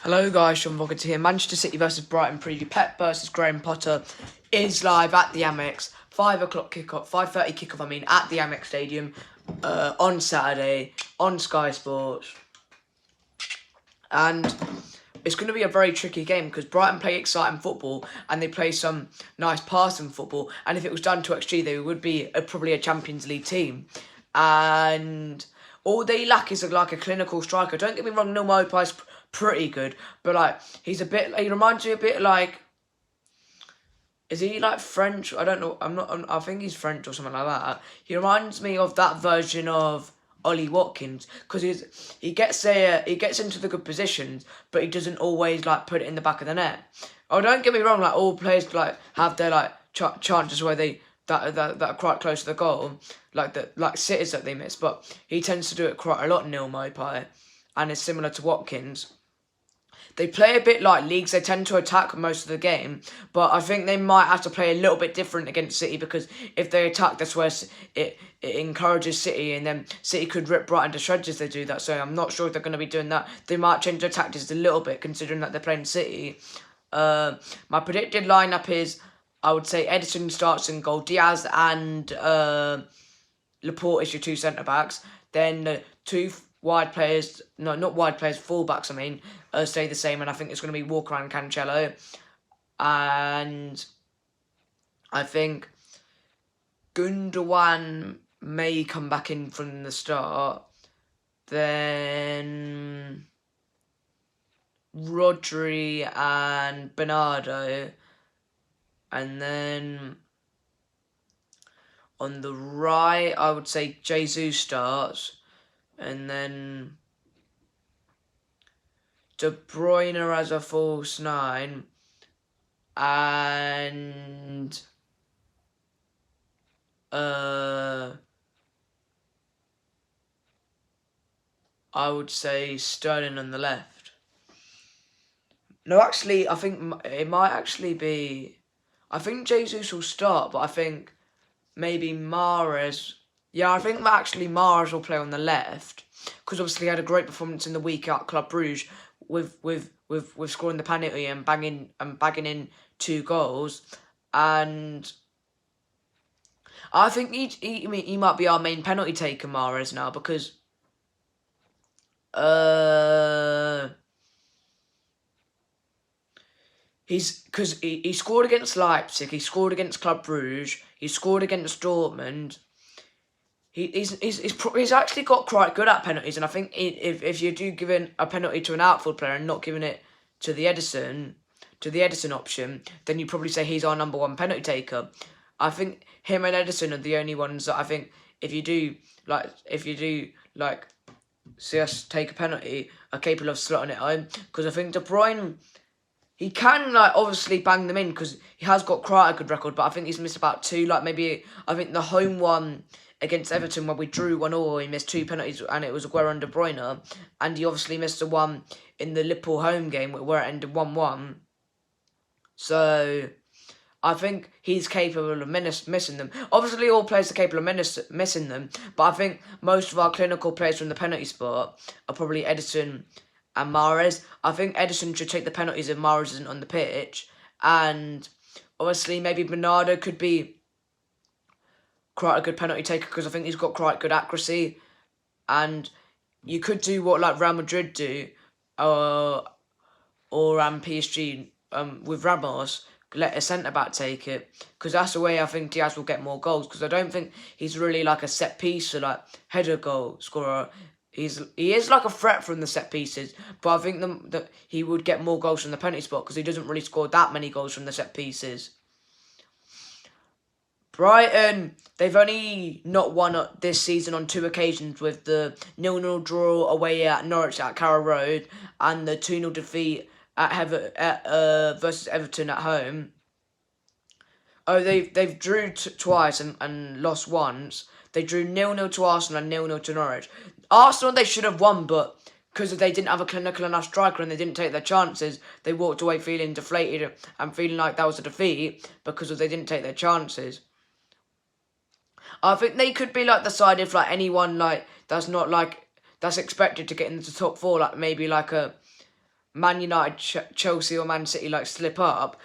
Hello guys, Sean Rockets here. Manchester City versus Brighton preview. Pep versus Graham Potter is live at the Amex. 5 o'clock kickoff, 5:30 kickoff. At the Amex Stadium on Saturday on Sky Sports, and it's going to be a very tricky game because Brighton play exciting football and they play some nice passing football. And if it was done to XG, they would be probably a Champions League team. And all they lack is like a clinical striker. Don't get me wrong, Neil Maupay's pretty good, but he reminds me a bit like, is he like French? I don't know. I think he's French or something like that. He reminds me of that version of Ollie Watkins because he gets there, he gets into the good positions, but he doesn't always put it in the back of the net. Oh, don't get me wrong. All players have their chances where that are quite close to the goal, like sitters that they miss. But he tends to do it quite a lot, Neil Maupay, and it's similar to Watkins. They play a bit like Leeds. They tend to attack most of the game, but I think they might have to play a little bit different against City because if they attack, that's where it encourages City, and then City could rip Brighton to shreds if they do that. So I'm not sure if they're going to be doing that. They might change their tactics a little bit considering that they're playing City. My predicted lineup is, I would say Ederson starts in goal, Diaz and Laporte is your two centre-backs. Then the two wide players, no, not wide players, full-backs, stay the same. And I think it's going to be Walker and Cancelo. And I think Gundogan may come back in from the start. Then Rodri and Bernardo. And then on the right, I would say Jesus starts. And then De Bruyne as a false 9. And I would say Sterling on the left. No, actually, I think it might actually be... I think Jesus will start, but I think maybe Mahrez... Yeah, I think actually Mahrez will play on the left because obviously he had a great performance in the week at Club Brugge with scoring the penalty and bagging in 2 goals, and I think he might be our main penalty taker, Mahrez, now because he scored against Leipzig, he scored against Club Brugge, he scored against Dortmund. He's actually got quite good at penalties, and I think if you do giving a penalty to an outfield player and not giving it to the Ederson option, then you probably say he's our number 1 penalty taker. I think him and Ederson are the only ones that I think if you do see us take a penalty, are capable of slotting it home. Because I think De Bruyne, he can obviously bang them in because he has got quite a good record, but I think he's missed about 2. Maybe I think the home one against Everton where we drew 1-1, he missed 2 penalties and it was Aguero and De Bruyne, and he obviously missed the one in the Liverpool home game where it ended 1-1. So I think he's capable of missing them. Obviously, all players are capable of missing them, but I think most of our clinical players from the penalty spot are probably Ederson and Mahrez. I think Ederson should take the penalties if Mahrez isn't on the pitch, and obviously maybe Bernardo could be quite a good penalty taker because I think he's got quite good accuracy, and you could do what Real Madrid do, or PSG with Ramos, let a centre-back take it, because that's the way I think Diaz will get more goals, because I don't think he's really a set piece or header goal scorer. He is a threat from the set pieces, but I think that he would get more goals from the penalty spot because he doesn't really score that many goals from the set pieces. Brighton, they've only not won this season on 2 occasions, with the 0-0 draw away at Norwich at Carrow Road and the 2-0 defeat at versus Everton at home. Oh, they've drew twice and lost once. They drew 0-0 to Arsenal and 0-0 to Norwich. Arsenal, they should have won, but because they didn't have a clinical enough striker and they didn't take their chances, they walked away feeling deflated and feeling like that was a defeat because they didn't take their chances. I think they could be the side if anyone that's not that's expected to get into the top 4, maybe a Man United, Chelsea or Man City like slip up,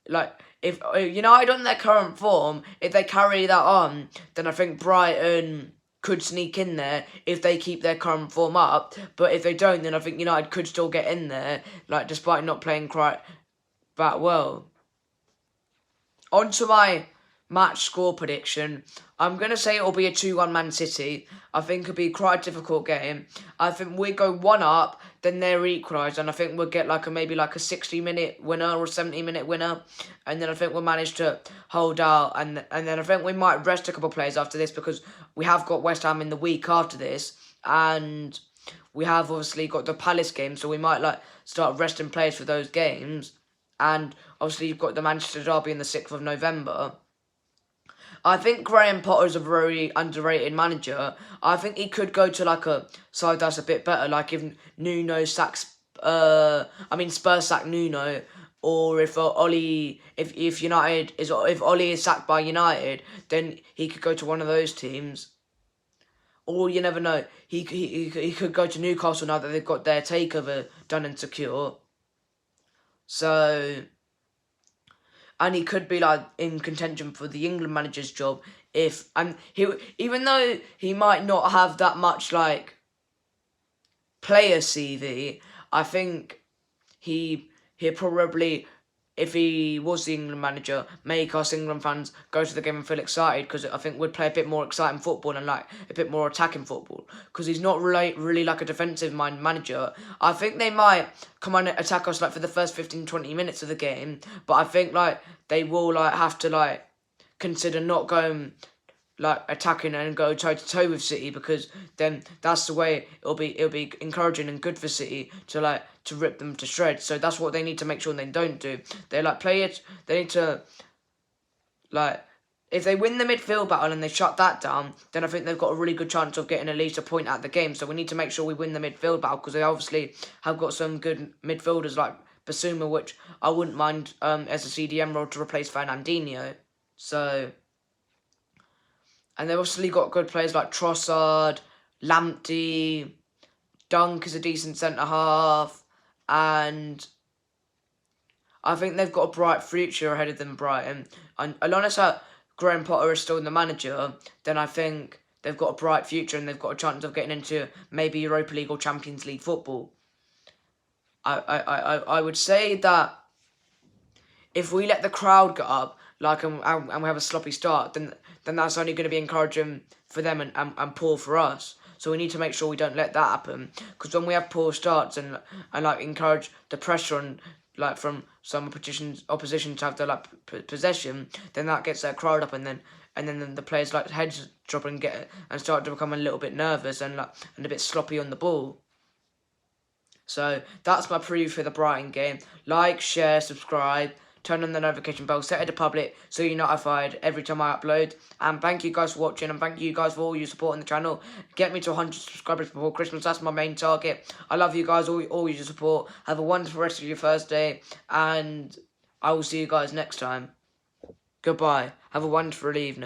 like if United on their current form, if they carry that on, then I think Brighton could sneak in there if they keep their current form up. But if they don't, then I think United could still get in there, like despite not playing quite that well. On to my match score prediction. I'm going to say it'll be a 2-1 Man City. I think it'll be quite a difficult game. I think we go 1 up, then they're equalised, and I think we'll get maybe a 60-minute winner or 70-minute winner, and then I think we'll manage to hold out, and then I think we might rest a couple of players after this because we have got West Ham in the week after this, and we have obviously got the Palace game, so we might start resting players for those games. And obviously you've got the Manchester Derby on the 6th of November. I think Graham Potter's a very underrated manager. I think he could go to a side that's a bit better, like if Nuno sacks, Spurs sack Nuno, or if Ollie is sacked by United, then he could go to one of those teams. Or you never know, he could go to Newcastle now that they've got their takeover done and secure. So, and he could be in contention for the England manager's job even though he might not have that much player CV, I think he'll probably, if he was the England manager, make us England fans go to the game and feel excited, because I think we'd play a bit more exciting football and a bit more attacking football, because he's not really a defensive minded manager. I think they might come on and attack us for the first 15-20 minutes of the game, but I think they will have to consider not going attacking and go toe to toe with City, because then that's the way it'll be encouraging and good for City to rip them to shreds. So that's what they need to make sure they don't do. They play it. They need to if they win the midfield battle and they shut that down, then I think they've got a really good chance of getting at least a point at the game. So we need to make sure we win the midfield battle, because they obviously have got some good midfielders like Basuma, which I wouldn't mind as a CDM role to replace Fernandinho. So. And they've obviously got good players like Trossard, Lamptey, Dunk is a decent centre-half, and I think they've got a bright future ahead of them, Brighton. And unless Graham Potter is still the manager, then I think they've got a bright future and they've got a chance of getting into maybe Europa League or Champions League football. I would say that if we let the crowd get up, and we have a sloppy start, then that's only going to be encouraging for them and poor for us. So we need to make sure we don't let that happen, because when we have poor starts and encourage the pressure on from some opposition to have the possession, then that gets their crowd up, and then the players heads drop and start to become a little bit nervous and a bit sloppy on the ball. So that's my preview for the Brighton game. Like, share, subscribe. Turn on the notification bell, set it to public so you're notified every time I upload. And thank you guys for watching, and thank you guys for all your support on the channel. Get me to 100 subscribers before Christmas. That's my main target. I love you guys, all your support. Have a wonderful rest of your Thursday, and I will see you guys next time. Goodbye. Have a wonderful evening.